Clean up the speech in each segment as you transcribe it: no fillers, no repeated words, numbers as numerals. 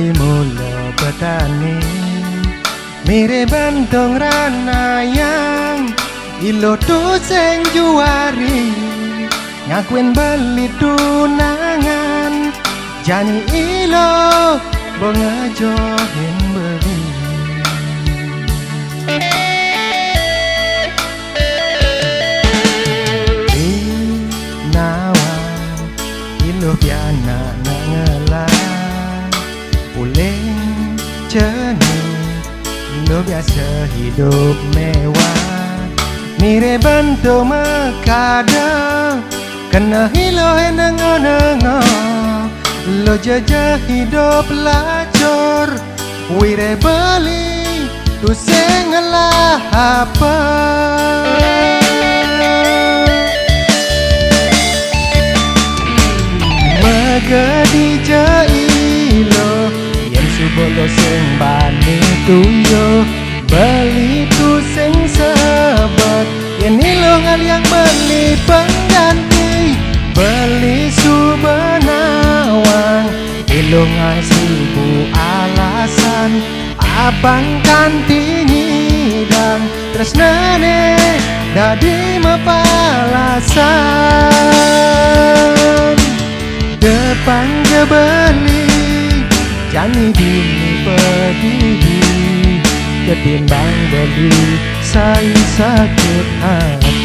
beli mula petani mire bantong ranayang ilo tu seng juari ngakuin beli tunangan jani ilo bengajohin beli nawan ilo piana nangelan puling jenuh lo biasa hidup mewah mire bantu mekada kena hilo nengo-nengo lo jajah hidup lacur wire beli tu sengelah apa megadi jailo yang subolo seng bani tuyo beli tu seng sebab yang nilo ngaliang beli pengganti beli subenawang ilo ngasih bu alasan abang kantingi dan terus nane dadi mapalasan depan je beli jani bini pedih ketimbang beli saya sakit hati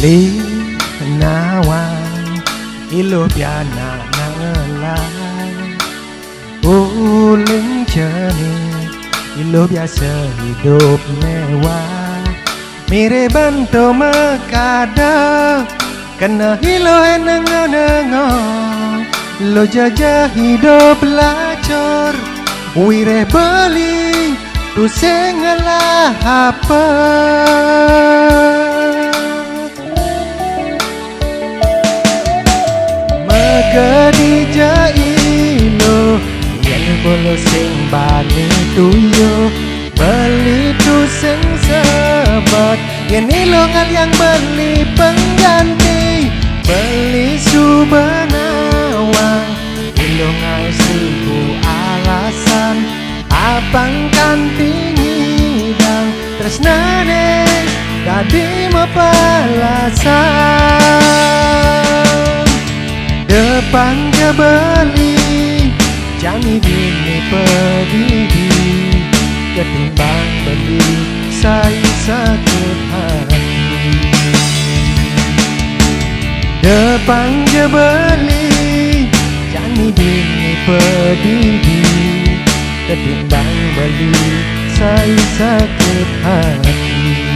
beli nawang ilo piana nangelan uling jenih ilo biasa hidup mewah mire bantu mekada kena ilo nengo-nengo lo jajah hidup lacur wire beli tu sengelah apa megadi jailo yang bolo sing bani tuyo beli tu sing sebat yang ilo ngaliang beli pengganti beli subenawang ilo ngasih bu alasan abang kantingi dan tresnane dadi mapalasan depan je beli jani bini pedih ketimbang beli saya sakit hati depan je beli jani bini pedih ketimbang beli saya sakit hati